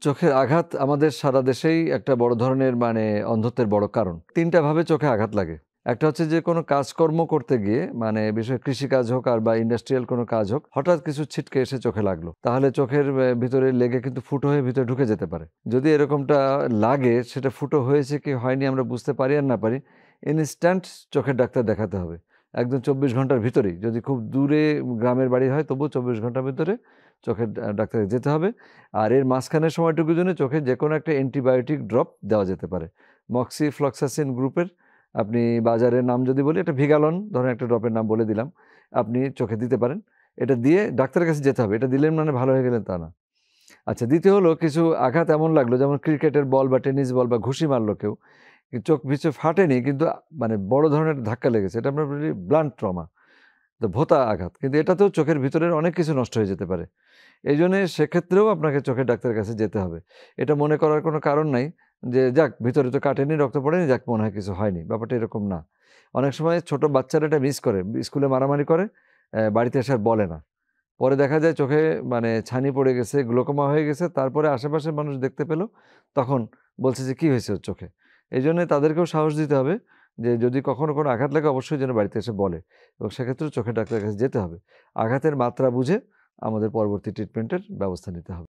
চোখের আঘাত আমাদের সারা দেশেই একটা বড় ধরনের অন্ধত্বের বড় কারণ। ৩ টা ভাবে চোখে আঘাত লাগে। একটা হচ্ছে যে কোনো কাজকর্ম করতে গিয়ে বিশেষ কৃষিকাজ হোক বা ইন্ডাস্ট্রিয়াল কোনো কাজ হোক, হঠাৎ কিছু ছিটকে এসে চোখে লাগলো। তাহলে চোখের ভিতরে লেগে কিন্তু ফুটো হয়ে ভিতরে ঢুকে যেতে পারে। যদি এরকমটা লাগে, সেটা ফুটো হয়েছে কি হয়নি আমরা বুঝতে পারি আর না পারি, ইনস্ট্যান্ট চোখের ডাক্তার দেখাতে হবে। একদম ২৪ ঘন্টার ভিতরেই। যদি খুব দূরে গ্রামের বাড়ি হয় তবুও ২৪ ঘন্টার ভিতরে চোখের ডাক্তারে যেতে হবে। আর এর মাঝখানের সময়টুকুর জন্য চোখে যেকোনো একটা অ্যান্টিবায়োটিক ড্রপ দেওয়া যেতে পারে। মক্সিফ্লক্সাসিন গ্রুপের, আপনি বাজারের নাম যদি বলি, এটা ভিগালন ধরেন একটা ড্রপের নাম বলে দিলাম। আপনি চোখে দিতে পারেন। এটা দিয়ে ডাক্তারের কাছে যেতে হবে। এটা দিলেন মানে ভালো হয়ে গেলেন তা না। আচ্ছা, দ্বিতীয় হলো কিছু আঘাত এমন লাগলো, যেমন ক্রিকেটের বল বা টেনিস বল বা ঘুষি মারলো কেউ। চোখ ফাটেনি, কিন্তু বড় ধরনের ধাক্কা লেগেছে। এটা আমরা বলি ব্লান্ট ট্রমা। তো ভোঁতা আঘাত। কিন্তু এটাতেও চোখের ভিতরের অনেক কিছু নষ্ট হয়ে যেতে পারে। এইজন্যে সেক্ষেত্রেও আপনাকে চোখের ডাক্তারের কাছে যেতে হবে। এটা মনে করার কোনো কারণ নাই যে যাক ভিতরে তো কাটেনি, রক্ত পড়েনি, যাক মনে হয় কিছু হয়নি। ব্যাপারটা এরকম না। অনেক সময় ছোট বাচ্চারা এটা মিস করে। স্কুলে মারামারি করে, বাড়িতে এসে আর বলে না। পরে দেখা যায় চোখে ছানি পড়ে গেছে, গ্লোকোমা হয়ে গেছে। তারপরে আশেপাশের মানুষ দেখতে পেল, তখন বলছে যে, "কি হয়েছে ওর চোখে?" এইজন্যে তাদেরকেও সাহস দিতে হবে যে যদি কখনো কোনো আঘাত লাগে অবশ্যই যেন বাড়িতে এসে বলে, এবং সেক্ষেত্রেও চোখের ডাক্তারের কাছে যেতে হবে। আঘাতের মাত্রা বুঝে আমাদের পরবর্তী ট্রিটমেন্টের ব্যবস্থা নিতে হবে।